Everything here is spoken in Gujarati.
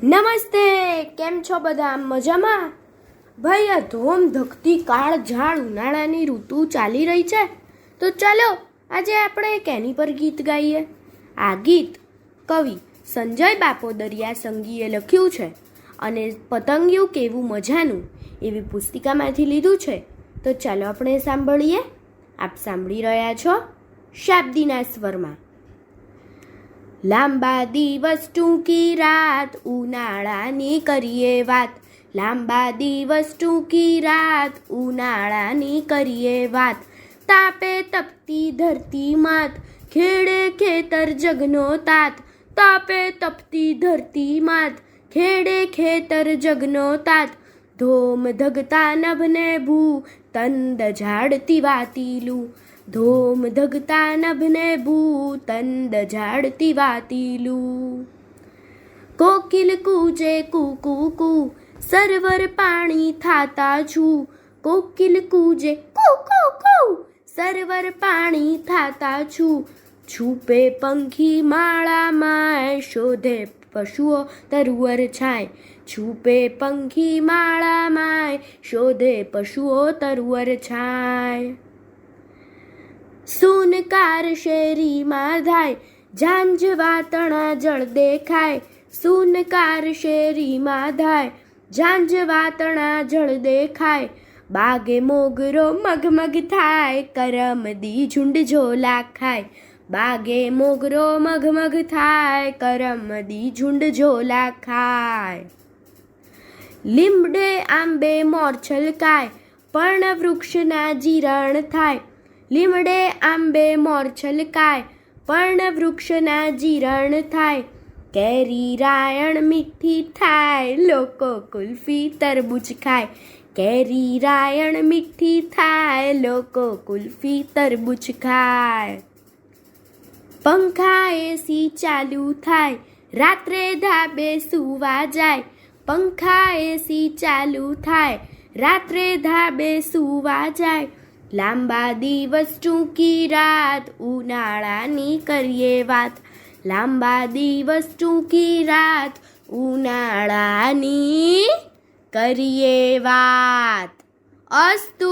નમસ્તે, કેમ છો બધા? મજામાં? ભાઈ, આ ધોમ ધકતી કાળ ઝાડ ઉનાળાની ઋતુ ચાલી રહી છે, તો ચાલો આજે આપણે એક એની પર ગીત ગાઈએ. આ ગીત કવિ સંજય બાપોદરિયા સંગીએ લખ્યું છે અને પતંગિયું કેવું મજાનું એવી પુસ્તિકામાંથી લીધું છે. તો ચાલો આપણે સાંભળીએ. આપ સાંભળી રહ્યા છો શાબ્દીના સ્વરમાં. લાંબા દિવસ ટૂંકી રાત, ઉનાળાની કરીએ વાત. લાંબા દિવસ ટૂંકી રાત, ઉનાળાની કરીએ વાત. તાપે તપતી ધરતી માત, ખેડે ખેતર જગનો તાત. તાપે તપતી ધરતી માત, ખેડે ખેતર જગનો તાત. ધોમ ધગતા નભને ભૂ, તંદ ઝાડતી વાતીલું. ધોમ ધગતા નભને ભૂ, તંદ ઝાડતી વાતીલું. કોકિલ કૂજે કૂ કૂ કૂ, સરવર પાણી થાતા છું. કોકિલ કૂજે કૂ કૂ કૂ, સરવર પાણી થાતા છું. છૂપે પંખી માળામાં, શોધે પશુઓ તરુવર છાય. છૂપે પંખી માળામાં, શોધે પશુઓ તરુવર છાય. સૂનકાર શેરીમાં ધાય, ઝાંઝ વાતણા જળ દેખાય. સૂનકાર શેરીમાં ધાય, ઝાંઝ વાતણા જળ દેખાય. બાગે મોગરો મગમગ થાય, કરમદી ઝુંડ ઝોલા ખાય. બાગે મોગરો મગમગ થાય, કરમદી ઝુંડ ઝોલા ખાય. લીમડે આંબે મોર છલકાય, પણ વૃક્ષના જીરણ થાય. લીમડે આંબે મોર છલકાય, પણ વૃક્ષના જીરણ થાય. કેરી રાયણ મીઠી થાય, લોકો કુલ્ફી તરબૂચ ખાય. કેરી રાયણ મીઠી થાય, લોકો કુલ્ફી તરબૂચ ખાય. પંખા એસી ચાલુ થાય, રાત્રે ધાબે સૂવા જાય. પંખા એસી ચાલુ થાય, રાત્રે ધાબે સૂવા જાય. લાંબા દિવસ ટૂંકી રાત, ઉનાળાની કરીએ વાત. લાંબા દિવસ ટૂંકી રાત, ઉનાળાની કરીએ વાત. અસ્તુ.